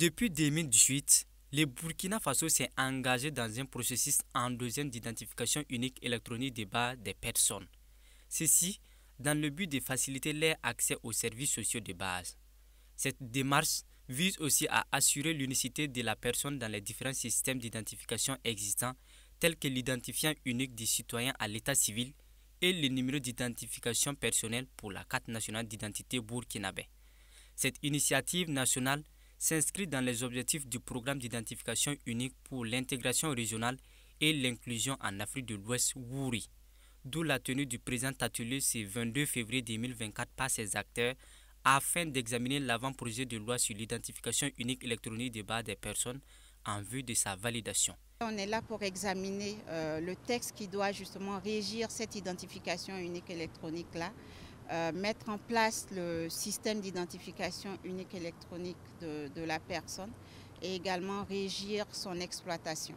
Depuis 2018, le Burkina Faso s'est engagé dans un processus endogène d'identification unique électronique des bases des personnes. Ceci dans le but de faciliter leur accès aux services sociaux de base. Cette démarche vise aussi à assurer l'unicité de la personne dans les différents systèmes d'identification existants, tels que l'identifiant unique des citoyens à l'état civil et le numéro d'identification personnelle pour la carte nationale d'identité burkinabé. Cette initiative nationale s'inscrit dans les objectifs du programme d'identification unique pour l'intégration régionale et l'inclusion en Afrique de l'Ouest WURI, d'où la tenue du présent atelier ce 22 février 2024 par ses acteurs afin d'examiner l'avant-projet de loi sur l'identification unique électronique des bases des personnes en vue de sa validation. On est là pour examiner le texte qui doit justement régir cette identification unique électronique-là, mettre en place le système d'identification unique électronique de la personne et également régir son exploitation.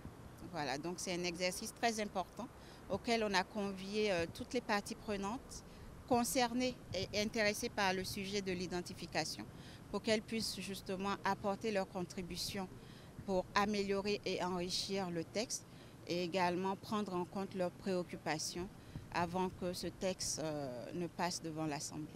Voilà, donc c'est un exercice très important auquel on a convié toutes les parties prenantes concernées et intéressées par le sujet de l'identification pour qu'elles puissent justement apporter leur contribution pour améliorer et enrichir le texte et également prendre en compte leurs préoccupations avant que ce texte ne passe devant l'Assemblée.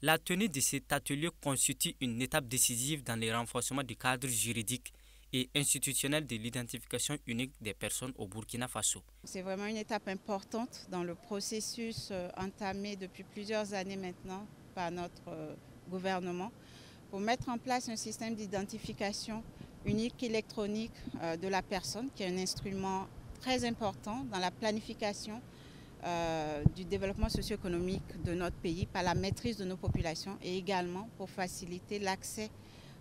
La tenue de cet atelier constitue une étape décisive dans le renforcement du cadre juridique et institutionnel de l'identification unique des personnes au Burkina Faso. C'est vraiment une étape importante dans le processus entamé depuis plusieurs années maintenant par notre gouvernement pour mettre en place un système d'identification unique électronique de la personne, qui est un instrument très important dans la planification du développement socio-économique de notre pays par la maîtrise de nos populations et également pour faciliter l'accès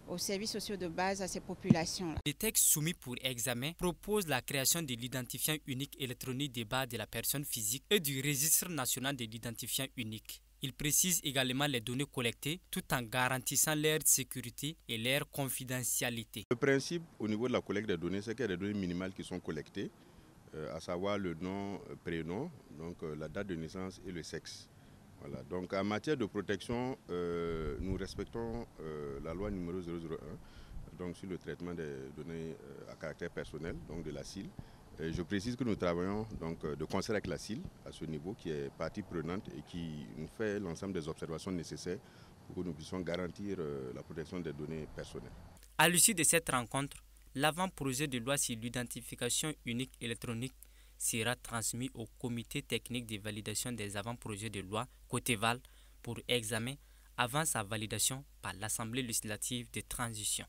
aux services sociaux de base à ces populations-là. Le texte soumis pour examen propose la création de l'identifiant unique électronique des bases de la personne physique et du registre national de l'identifiant unique. Il précise également les données collectées tout en garantissant leur sécurité et leur confidentialité. Le principe au niveau de la collecte des données, c'est qu'il y a des données minimales qui sont collectées, à savoir le nom, prénom, donc la date de naissance et le sexe. Voilà. Donc en matière de protection, nous respectons la loi numéro 001 donc, sur le traitement des données à caractère personnel, donc de la CIL. Je précise que nous travaillons donc, de concert avec la CIL à ce niveau, qui est partie prenante et qui nous fait l'ensemble des observations nécessaires pour que nous puissions garantir la protection des données personnelles. À l'issue de cette rencontre, l'avant-projet de loi sur l'identification unique électronique sera transmis au comité technique de validation des avant-projets de loi Coteval pour examen avant sa validation par l'Assemblée législative de transition.